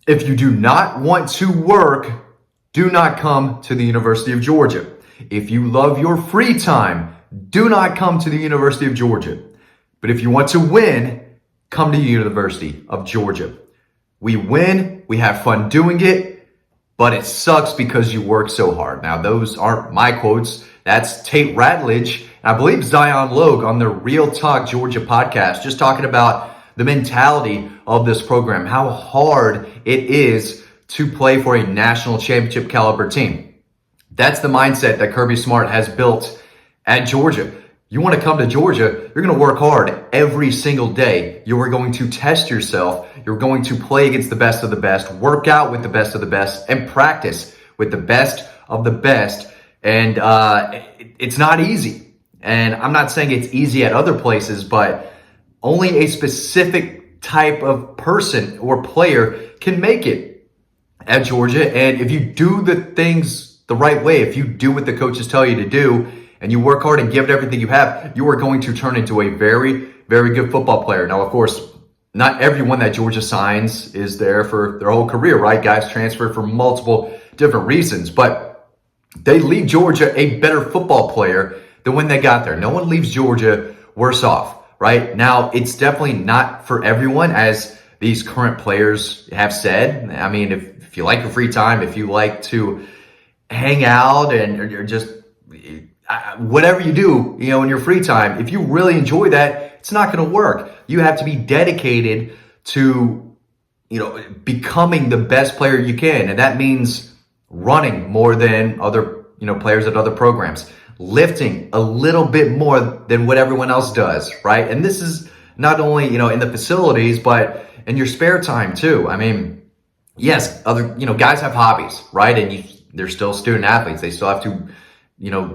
If you do not want to work, do not come to the University of Georgia. If you love your free time, do not come to the University of Georgia. But if you want to win, come to the University of Georgia. We win, we have fun doing it, but it sucks because you work so hard. Now, those aren't my quotes. That's Tate Ratledge, and I believe Zion Logue on the Real Talk Georgia podcast, just talking about the mentality of this program, how hard it is to play for a national championship caliber team. That's the mindset that Kirby Smart has built at Georgia. You want to come to Georgia, you're going to work hard every single day. You are going to test yourself. You're going to play against the best of the best, work out with the best of the best, and practice with the best of the best. And it's not easy. And I'm not saying it's easy at other places, but only a specific type of person or player can make it at Georgia. And if you do the things the right way, if you do what the coaches tell you to do, and you work hard and give it everything you have, you are going to turn into a very, very good football player. Now, of course, not everyone that Georgia signs is there for their whole career, right? Guys transfer for multiple different reasons, but they leave Georgia a better football player than when they got there. No one leaves Georgia worse off. Right now, it's definitely not for everyone, as these current players have said. I mean, if you like your free time, if you like to hang out and or just whatever you do, in your free time, if you really enjoy that, it's not going to work. You have to be dedicated to, becoming the best player you can, and that means running more than other, players at other programs. Lifting a little bit more than what everyone else does, right? And this is not only, in the facilities, but in your spare time too. I mean, yes, other, guys have hobbies, right? And they're still student athletes. They still have to,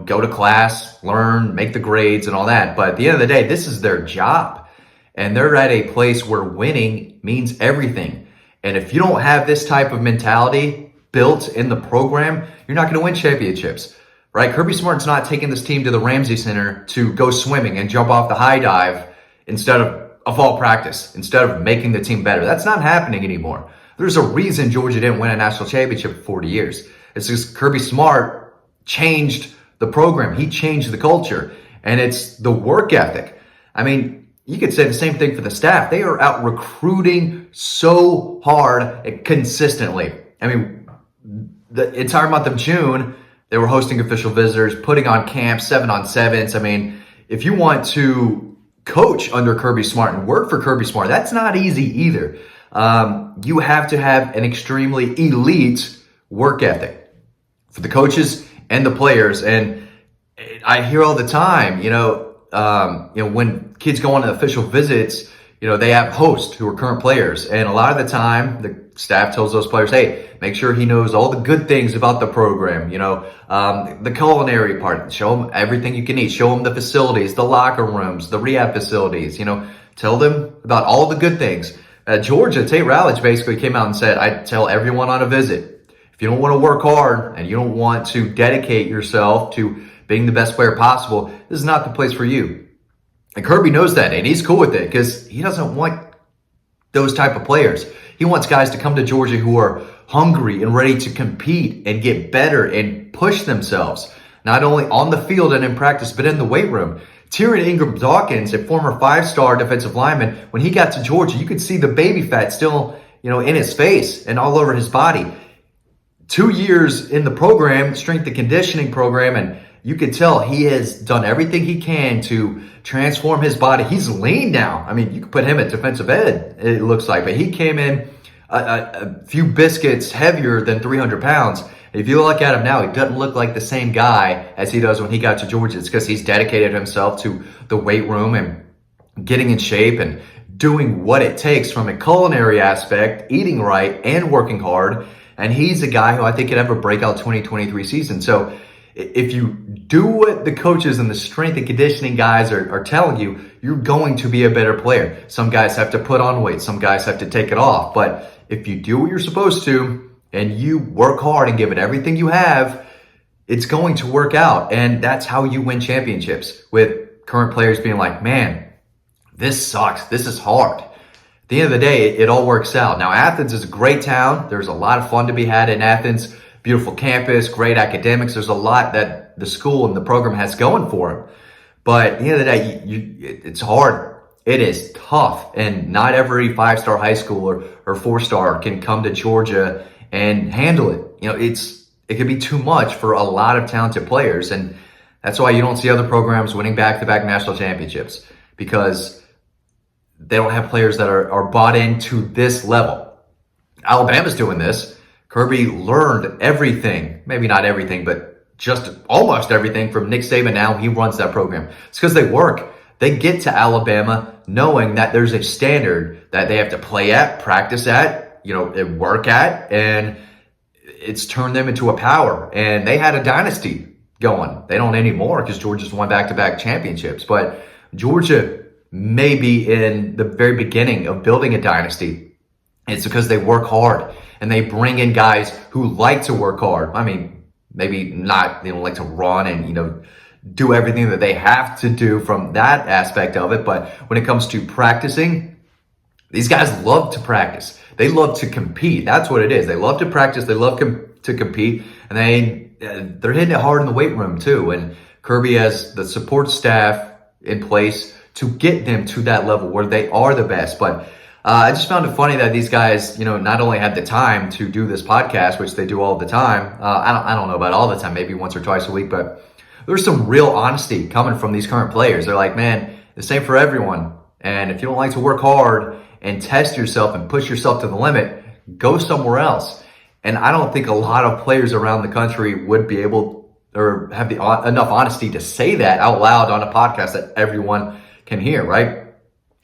go to class, learn, make the grades and all that. But at the end of the day, this is their job. And they're at a place where winning means everything. And if you don't have this type of mentality built in the program, you're not going to win championships. Right? Kirby Smart's not taking this team to the Ramsey Center to go swimming and jump off the high dive instead of a fall practice, instead of making the team better. That's not happening anymore. There's a reason Georgia didn't win a national championship for 40 years. It's just Kirby Smart changed the program. He changed the culture, and it's the work ethic. I mean, you could say the same thing for the staff. They are out recruiting so hard and consistently. I mean, the entire month of June, they were hosting official visitors, putting on camps, 7-on-7s. I mean, if you want to coach under Kirby Smart and work for Kirby Smart, that's not easy either. You have to have an extremely elite work ethic for the coaches and the players. And I hear all the time, when kids go on official visits, they have hosts who are current players. And a lot of the time, the staff tells those players, hey, make sure he knows all the good things about the program, the culinary part, show him everything you can eat, show him the facilities, the locker rooms, the rehab facilities, tell them about all the good things. Georgia, Tate Ratledge basically came out and said, I tell everyone on a visit, if you don't want to work hard and you don't want to dedicate yourself to being the best player possible, this is not the place for you. And Kirby knows that, and he's cool with it because he doesn't want those type of players. He wants guys to come to Georgia who are hungry and ready to compete and get better and push themselves, not only on the field and in practice, but in the weight room. Tyrion Ingram Dawkins, a former 5-star defensive lineman, when he got to Georgia, you could see the baby fat still, in his face and all over his body. 2 years in the program, strength and conditioning program, and you could tell he has done everything he can to transform his body. He's lean now. I mean, you could put him at defensive end, it looks like, but he came in a few biscuits heavier than 300 pounds. If you look at him now, he doesn't look like the same guy as he does when he got to Georgia. It's because he's dedicated himself to the weight room and getting in shape and doing what it takes from a culinary aspect, eating right and working hard. And he's a guy who I think could have a breakout 2023 season. So if you do what the coaches and the strength and conditioning guys are telling you, you're going to be a better player. Some guys have to put on weight. Some guys have to take it off. But if you do what you're supposed to and you work hard and give it everything you have, it's going to work out. And that's how you win championships, with current players being like, man, this sucks. This is hard. At the end of the day, it all works out. Now, Athens is a great town. There's a lot of fun to be had in Athens. Beautiful campus, great academics. There's a lot that the school and the program has going for them. But at the end of the day, it's hard. It is tough. And not every five-star high school or four-star can come to Georgia and handle it. It could be too much for a lot of talented players. And that's why you don't see other programs winning back-to-back national championships, because they don't have players that are bought into this level. Alabama's doing this. Kirby learned everything, maybe not everything, but just almost everything from Nick Saban. Now he runs that program. It's because they work. They get to Alabama knowing that there's a standard that they have to play at, practice at, and work at, and it's turned them into a power. And they had a dynasty going. They don't anymore because Georgia's won back-to-back championships. But Georgia may be in the very beginning of building a dynasty. It's because they work hard and they bring in guys who like to work hard. I mean, maybe not, they don't like to run and, do everything that they have to do from that aspect of it. But when it comes to practicing, these guys love to practice. They love to compete. That's what it is. They love to practice. They love to compete. And they're hitting it hard in the weight room too. And Kirby has the support staff in place to get them to that level where they are the best. But I just found it funny that these guys, not only had the time to do this podcast, which they do all the time. I don't know about all the time, maybe once or twice a week, but there's some real honesty coming from these current players. They're like, man, the same for everyone. And if you don't like to work hard and test yourself and push yourself to the limit, go somewhere else. And I don't think a lot of players around the country would be able or have enough honesty to say that out loud on a podcast that everyone can hear, right?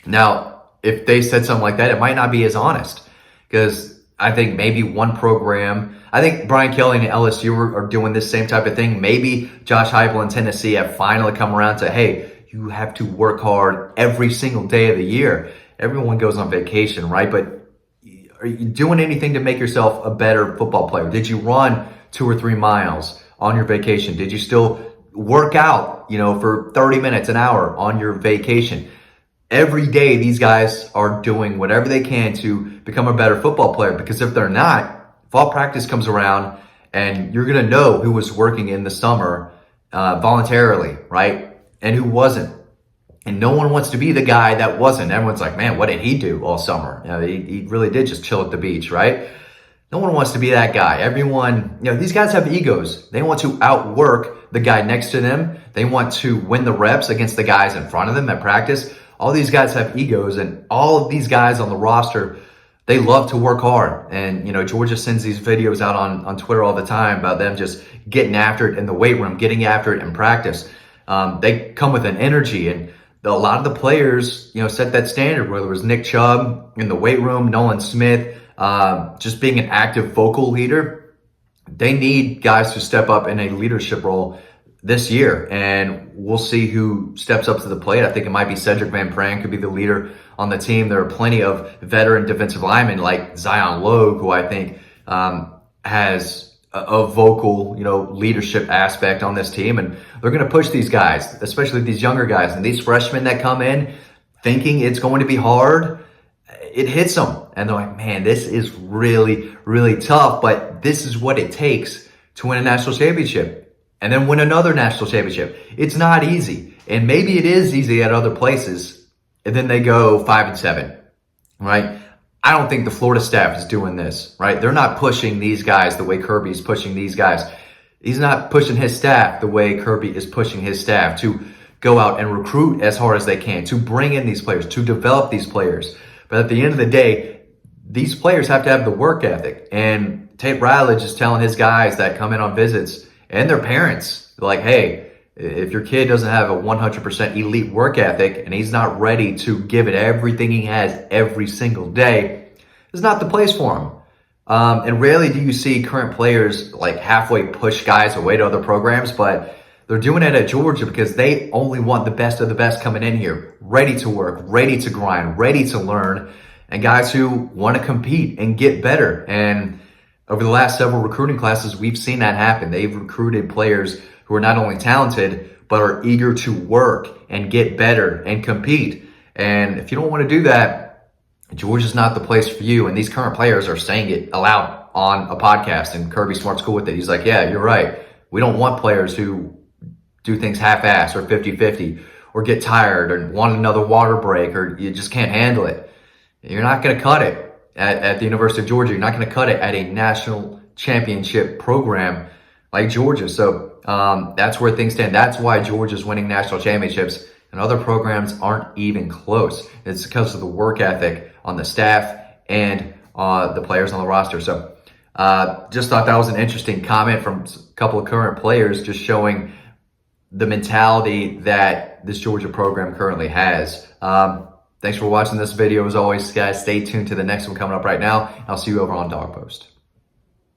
Now, if they said something like that, it might not be as honest, because I think maybe one program, I think Brian Kelly and LSU are doing this same type of thing. Maybe Josh Heupel and Tennessee have finally come around to, hey, you have to work hard every single day of the year. Everyone goes on vacation, right? But are you doing anything to make yourself a better football player? Did you run 2 or 3 miles on your vacation? Did you still work out, for 30 minutes, an hour on your vacation? Every day, these guys are doing whatever they can to become a better football player, because if they're not, fall practice comes around and you're going to know who was working in the summer voluntarily, right? And who wasn't. And no one wants to be the guy that wasn't. Everyone's like, man, what did he do all summer? He really did just chill at the beach, right? No one wants to be that guy. Everyone, these guys have egos. They want to outwork the guy next to them. They want to win the reps against the guys in front of them at practice. All these guys have egos, and all of these guys on the roster, they love to work hard. And, Georgia sends these videos out on Twitter all the time about them just getting after it in the weight room, getting after it in practice. They come with an energy, and a lot of the players, set that standard, whether it was Nick Chubb in the weight room, Nolan Smith, just being an active vocal leader. They need guys to step up in a leadership role this year, and we'll see who steps up to the plate. I think it might be Cedric Van Pran could be the leader on the team. There are plenty of veteran defensive linemen like Zion Logue, who I think has a vocal, leadership aspect on this team, and they're going to push these guys, especially these younger guys. And these freshmen that come in thinking it's going to be hard, it hits them, and they're like, man, this is really, really tough, but this is what it takes to win a national championship. And then win another national championship. It's not easy. And maybe it is easy at other places. And then they go 5-7, right? I don't think the Florida staff is doing this, right? They're not pushing these guys the way Kirby's pushing these guys. He's not pushing his staff the way Kirby is pushing his staff to go out and recruit as hard as they can, to bring in these players, to develop these players. But at the end of the day, these players have to have the work ethic. And Tate Ratledge is telling his guys that come in on visits, and their parents, like, hey, if your kid doesn't have a 100% elite work ethic and he's not ready to give it everything he has every single day, it's not the place for him. And rarely do you see current players like halfway push guys away to other programs, but they're doing it at Georgia because they only want the best of the best coming in here, ready to work, ready to grind, ready to learn, and guys who want to compete and get better. And over the last several recruiting classes, we've seen that happen. They've recruited players who are not only talented, but are eager to work and get better and compete. And if you don't want to do that, Georgia's not the place for you. And these current players are saying it aloud on a podcast, and Kirby Smart's cool with it. He's like, yeah, you're right. We don't want players who do things half-assed or 50-50 or get tired or want another water break or you just can't handle it. You're not going to cut it at the University of Georgia. You're not going to cut it at a national championship program like Georgia. So that's where things stand. That's why Georgia's winning national championships and other programs aren't even close. It's because of the work ethic on the staff and the players on the roster. So just thought that was an interesting comment from a couple of current players, just showing the mentality that this Georgia program currently has. Thanks for watching this video. As always, guys, stay tuned to the next one coming up right now. I'll see you over on Dawg Post.